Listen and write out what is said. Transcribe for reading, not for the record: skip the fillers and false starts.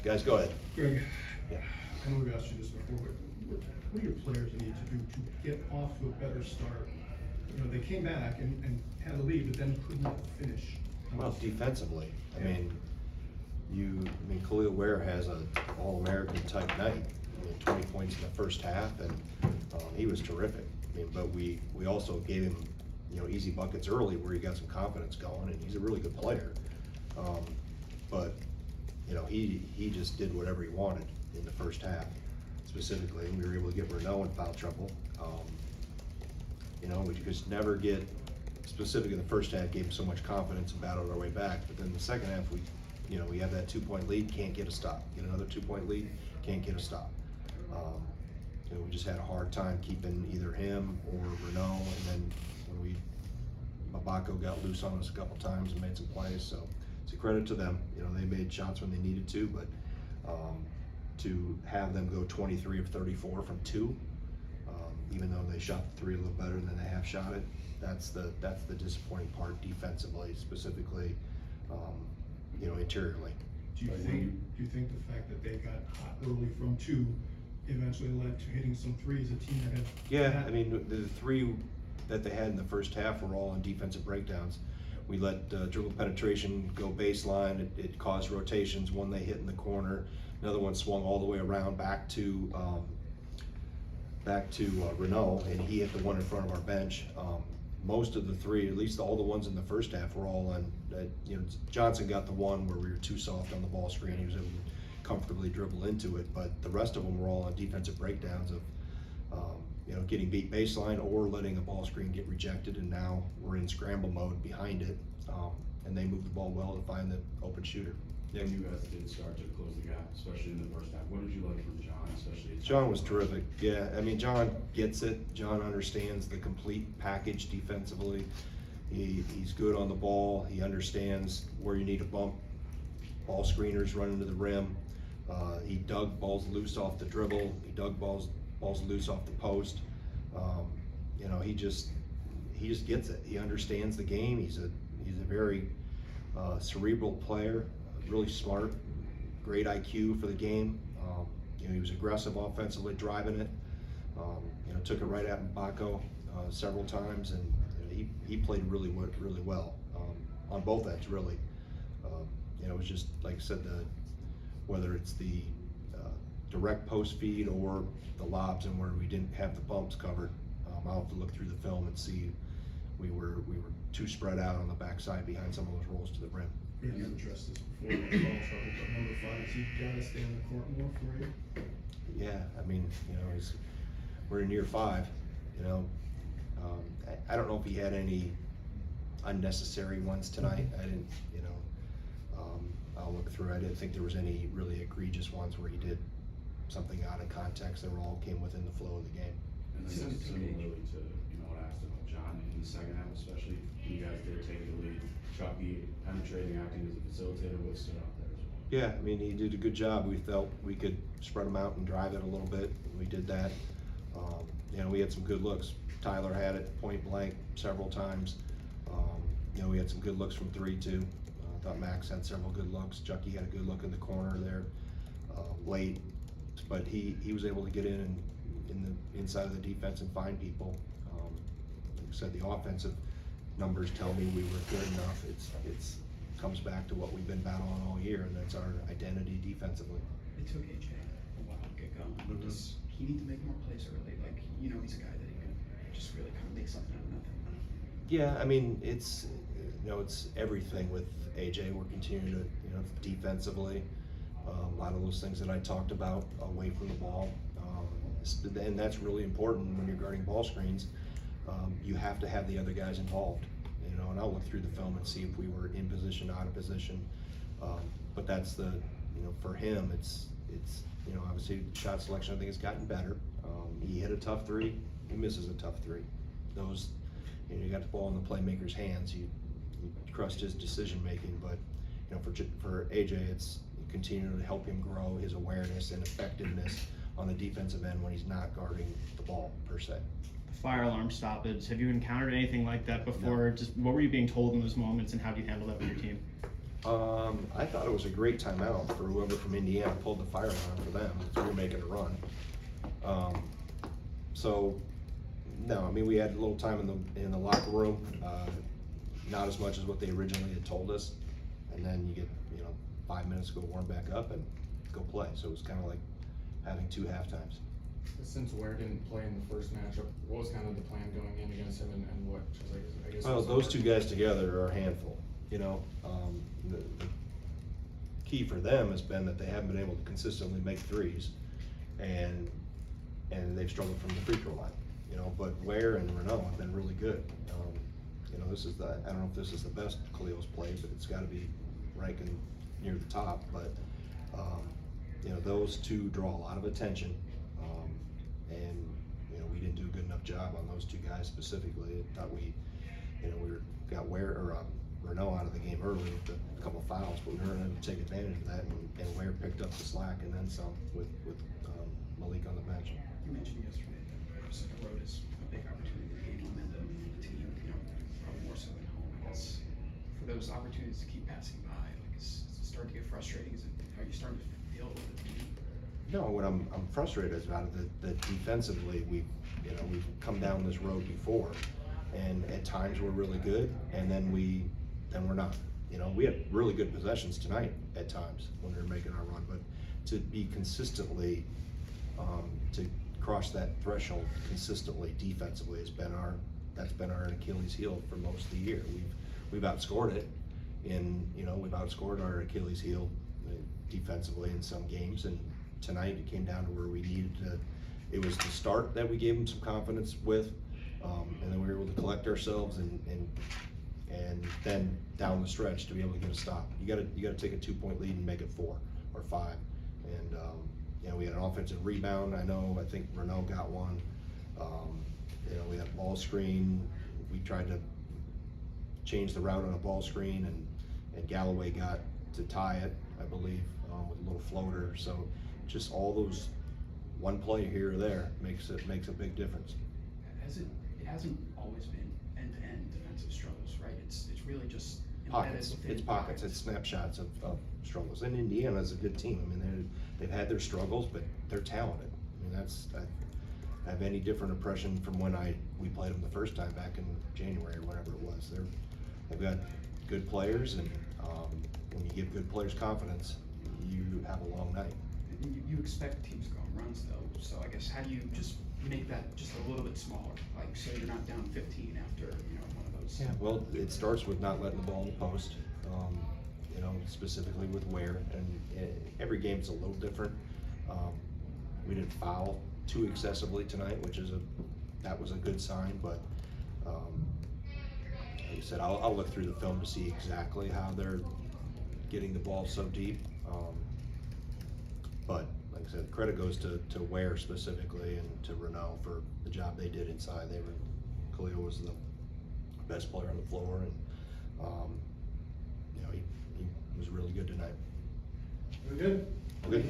Guys, go ahead. Greg, Yeah. I know we've asked you this before, but what do your players need to do to get off to a better start? You know, they came back and had a lead, but then could not finish. Well, defensively, I mean, Khalil Ware has an All-American type night. I mean, 20 points in the first half, and he was terrific. I mean, but we also gave him, easy buckets early where he got some confidence going, and he's a really good player. But he just did whatever he wanted in the first half, specifically. And we were able to get Renault in foul trouble. We just never get, specifically in the first half, gave him so much confidence and battled our way back. But then the second half, we have that 2-point lead, can't get a stop. Get another 2-point lead, can't get a stop. We just had a hard time keeping either him or Renault, and then when Mabako got loose on us a couple times and made some plays, so it's a credit to them. They made shots when they needed to, but to have them go 23 of 34 from 2, even though they shot the 3 a little better than they have shot it, that's the disappointing part defensively, specifically, interiorly. Do you think the fact that they got hot early from 2 eventually led to hitting some 3s, a team that had? Yeah, I mean, the 3 that they had in the first half were all on defensive breakdowns. We let dribble penetration go baseline. It caused rotations. One they hit in the corner. Another one swung all the way around back to Renault, and he hit the one in front of our bench. Most of the 3, at least all the ones in the first half, were all on. Johnson got the one where we were too soft on the ball screen. He was able to comfortably dribble into it, but the rest of them were all on defensive breakdowns of getting beat baseline or letting a ball screen get rejected, and now we're in scramble mode behind it, and they moved the ball well to find the open shooter. Yeah, you guys did start to close the gap, especially in the first half. What did you like from John, especially? John was terrific. Yeah, I mean, John gets it. John understands the complete package defensively. He's good on the ball. He understands where you need to bump ball screeners running to the rim. He dug balls loose off the dribble. He dug balls loose off the post. He just gets it. He understands the game. He's a very cerebral player, really smart, great IQ for the game. He was aggressive offensively, driving it. Took it right at Mbako several times, and he played really well on both ends, really. It was just like I said, whether it's the direct post feed or the lobs and where we didn't have the bumps covered. I'll have to look through the film and see we were too spread out on the backside behind some of those rolls to the rim. You addressed this before, ball trouble, but number 5, has he got to stay on the court more for you? Yeah, I mean, we're in year 5. I don't know if he had any unnecessary ones tonight. I didn't, I'll look through. I didn't think there was any really egregious ones where he did something out of context. They all came within the flow of the game. And then similarly to what I asked about John in the second half, especially, you guys did take the lead. Chucky penetrating, acting as a facilitator, what stood out there as well? Yeah, I mean, he did a good job. We felt we could spread him out and drive it a little bit. We did that. We had some good looks. Tyler had it point blank several times. We had some good looks from 3 too. I thought Max had several good looks. Chucky had a good look in the corner there late, but he was able to get in the inside of the defense and find people. Like I said, the offensive numbers tell me we were good enough. It's comes back to what we've been battling all year, and that's our identity defensively. It took AJ a while to get going. Mm-hmm. Does he need to make more plays early? Like, he's a guy that he can just really kind of make something out of nothing. Yeah, I mean, it's everything with AJ. We're continuing to defensively. A lot of those things that I talked about away from the ball, and that's really important when you're guarding ball screens. You have to have the other guys involved, and I'll look through the film and see if we were in position, out of position. But that's for him, it's obviously shot selection I think has gotten better. He hit a tough 3, he misses a tough 3. Those, you got the ball in the playmaker's hands, you trust his decision making, but for AJ, it's continuing to help him grow his awareness and effectiveness on the defensive end when he's not guarding the ball per se. Fire alarm stoppage. Have you encountered anything like that before? No. Just what were you being told in those moments, and how do you handle that with your team? I thought it was a great timeout for whoever from Indiana pulled the fire alarm for them, so we're making a run. So, no, I mean, we had a little time in the locker room, not as much as what they originally had told us. And then you get, 5 minutes to go warm back up and go play. So it was kind of like having 2 halftimes. Since Ware didn't play in the first matchup, what was kind of the plan going in against him and what, just like, I guess. Well, was those the- two guys together are a handful, the key for them has been that they haven't been able to consistently make threes, and they've struggled from the free throw line, but Ware and Renault have been really good. I don't know if this is the best Khalil's played, but it's gotta be ranking near the top, but, those two draw a lot of attention, and, we didn't do a good enough job on those two guys specifically. I thought we got Renault out of the game early with a couple fouls, but we weren't able to take advantage of that, and Ware picked up the slack and then some with Malik on the bench. You mentioned yesterday that Pacific Road is a big opportunity to gain momentum in the team, probably more so than home, I guess. For those opportunities to keep passing by, like, is it starting to get frustrating? Are you starting to feel a little bit beat? No, what I'm frustrated about it, that defensively, we've come down this road before, and at times we're really good, and then we're not. We had really good possessions tonight at times when we were making our run, but to be consistently, to cross that threshold consistently defensively that's been our Achilles heel for most of the year. We've outscored it we've outscored our Achilles heel defensively in some games, and tonight it came down to where we needed to. It was the start that we gave them some confidence with, and then we were able to collect ourselves and then down the stretch to be able to get a stop. You gotta take a 2-point lead and make it 4 or 5. And we had an offensive rebound. I think Renault got one. We had a ball screen. We tried to change the route on a ball screen, and Galloway got to tie it, I believe, with a little floater. So just all those one play here or there makes a big difference. It hasn't always been end-to-end defensive struggles, right? It's really just embedded Pockets, within it's pockets, it's snapshots of struggles. And Indiana's a good team. I mean, they've had their struggles, but they're talented. I mean, I have any different impression from when we played them the first time back in January or whatever it was. They've got good players, and when you give good players confidence, you have a long night. You expect teams to go on runs though, so I guess how do you just make that just a little bit smaller, like so you're not down 15 after one of those? Yeah, well, it starts with not letting the ball in the post, specifically with Ware, and every game's a little different. We didn't foul too excessively tonight, that was a good sign, but like I said, I'll look through the film to see exactly how they're getting the ball so deep. But like I said, credit goes to Ware specifically and to Renault for the job they did inside. Khalil was the best player on the floor, and he was really good tonight. Very good. Good.